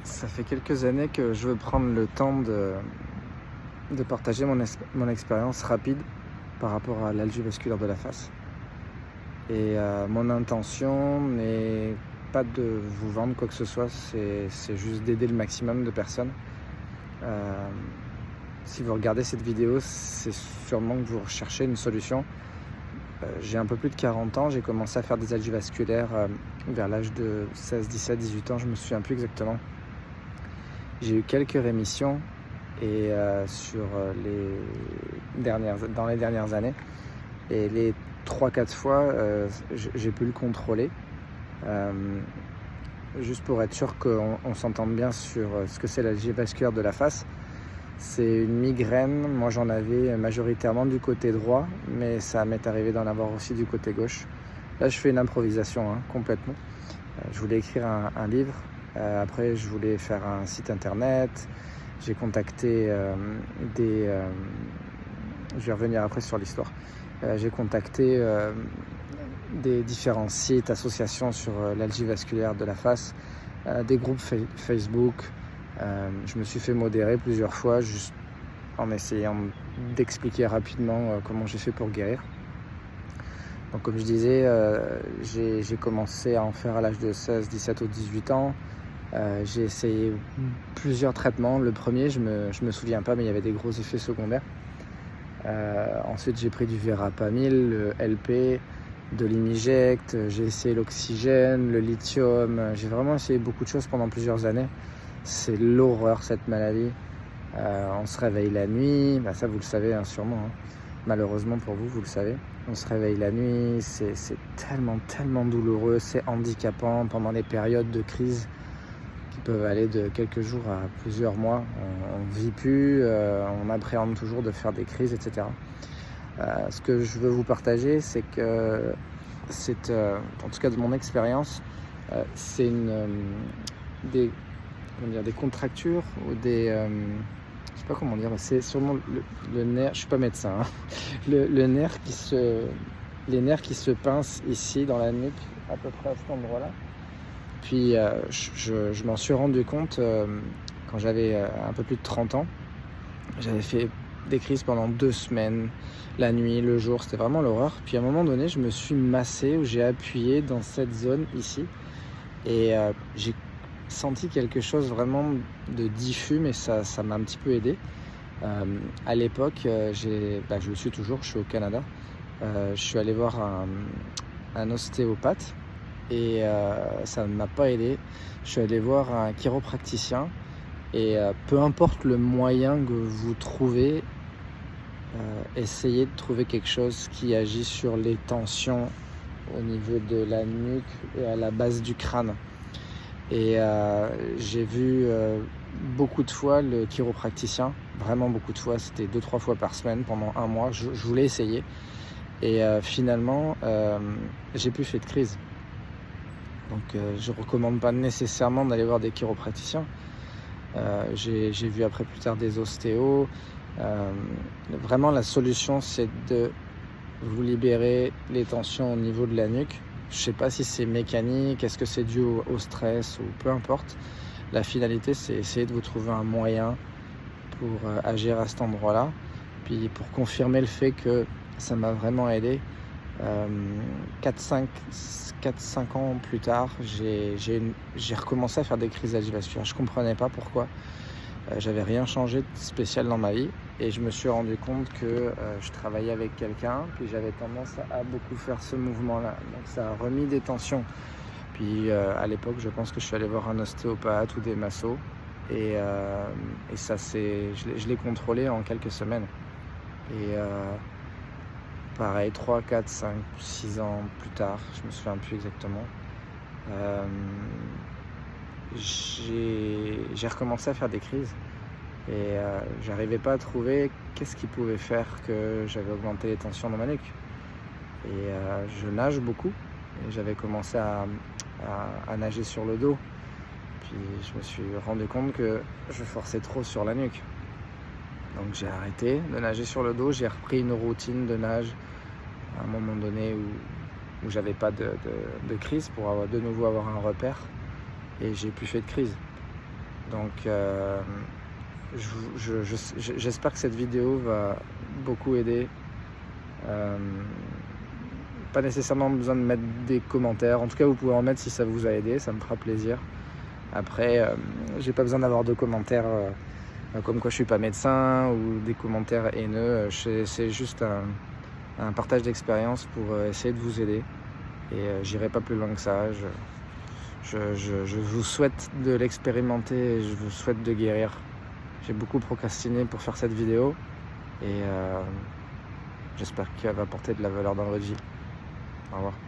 Ça fait quelques années que je veux prendre le temps de partager mon expérience rapide par rapport à l'algie vasculaire de la face. Mon intention n'est pas de vous vendre quoi que ce soit, c'est juste d'aider le maximum de personnes. Euh, Si vous regardez cette vidéo, c'est sûrement que vous recherchez une solution. J'ai un peu plus de 40 ans, j'ai commencé à faire des algies vasculaires vers l'âge de 16, 17, 18 ans, je me souviens plus exactement. J'ai eu quelques rémissions dans les dernières années. Et les 3-4 fois, j'ai pu le contrôler. Euh, Juste pour être sûr qu'on s'entende bien sur ce que c'est l'algie vasculaire de la face. C'est une migraine. Moi, j'en avais majoritairement du côté droit, mais ça m'est arrivé d'en avoir aussi du côté gauche. Là, je fais une improvisation complètement. Je voulais écrire un livre. Après, je voulais faire un site internet. J'ai contacté je vais revenir après sur l'histoire. J'ai contacté des différents sites, associations sur l'algie vasculaire de la face, des groupes Facebook. Je me suis fait modérer plusieurs fois, juste en essayant d'expliquer rapidement comment j'ai fait pour guérir. Donc comme je disais, j'ai commencé à en faire à l'âge de 16, 17 ou 18 ans. J'ai essayé plusieurs traitements. Le premier, je me souviens pas, mais il y avait des gros effets secondaires. Ensuite, j'ai pris du Verapamil, le LP, de l'Imiject, j'ai essayé l'oxygène, le lithium. J'ai vraiment essayé beaucoup de choses pendant plusieurs années. C'est l'horreur, cette maladie. On se réveille la nuit, ça vous le savez sûrement. Malheureusement pour vous, vous le savez. On se réveille la nuit, c'est tellement douloureux, c'est handicapant pendant les périodes de crise qui peuvent aller de quelques jours à plusieurs mois. On ne vit plus, on appréhende toujours de faire des crises, etc. Ce que je veux vous partager, c'est que en tout cas de mon expérience, c'est des contractures ou je sais pas comment dire, c'est sûrement le nerf, je suis pas médecin, les nerfs qui se pincent ici dans la nuque, à peu près à cet endroit-là. Puis je m'en suis rendu compte quand j'avais un peu plus de 30 ans. J'avais fait des crises pendant 2 semaines, la nuit, le jour, c'était vraiment l'horreur. Puis à un moment donné, je me suis massé, où j'ai appuyé dans cette zone ici, et j'ai senti quelque chose vraiment de diffus, mais ça m'a un petit peu aidé. À l'époque, je le suis toujours, je suis au Canada. Je suis allé voir un ostéopathe et ça ne m'a pas aidé. Je suis allé voir un chiropracticien et peu importe le moyen que vous trouvez, essayez de trouver quelque chose qui agit sur les tensions au niveau de la nuque et à la base du crâne. Et j'ai vu beaucoup de fois le chiropracticien, vraiment beaucoup de fois, c'était 2-3 fois par semaine pendant un mois. Je voulais essayer et finalement j'ai plus fait de crise. Donc je recommande pas nécessairement d'aller voir des chiropraticiens. J'ai vu après plus tard des ostéos. Vraiment la solution, c'est de vous libérer les tensions au niveau de la nuque. Je sais pas si c'est mécanique, est-ce que c'est dû au stress ou peu importe. La finalité, c'est essayer de vous trouver un moyen pour agir à cet endroit-là. Puis pour confirmer le fait que ça m'a vraiment aidé, 4-5 ans plus tard, j'ai recommencé à faire des crises d'algie vasculaire. Je comprenais pas pourquoi. J'avais rien changé de spécial dans ma vie et je me suis rendu compte que je travaillais avec quelqu'un, puis j'avais tendance à beaucoup faire ce mouvement-là. Donc ça a remis des tensions. Puis à l'époque, je pense que je suis allé voir un ostéopathe ou des massos et ça je l'ai contrôlé en quelques semaines. Et pareil, 3, 4, 5, 6 ans plus tard, je me souviens plus exactement, j'ai recommencé à faire des crises et j'arrivais pas à trouver qu'est-ce qui pouvait faire que j'avais augmenté les tensions dans ma nuque. Et je nage beaucoup et j'avais commencé à nager sur le dos. Puis je me suis rendu compte que je forçais trop sur la nuque. Donc j'ai arrêté de nager sur le dos, j'ai repris une routine de nage à un moment donné où j'avais pas de crise pour de nouveau avoir un repère. Et j'ai plus fait de crise. Donc j'espère que cette vidéo va beaucoup aider. Pas nécessairement besoin de mettre des commentaires. En tout cas, vous pouvez en mettre si ça vous a aidé, ça me fera plaisir. Après, j'ai pas besoin d'avoir de commentaires comme quoi je suis pas médecin ou des commentaires haineux. C'est juste un partage d'expérience pour essayer de vous aider. Et j'irai pas plus loin que ça. Je vous souhaite de l'expérimenter et je vous souhaite de guérir. J'ai beaucoup procrastiné pour faire cette vidéo et j'espère qu'elle va apporter de la valeur dans votre vie. Au revoir.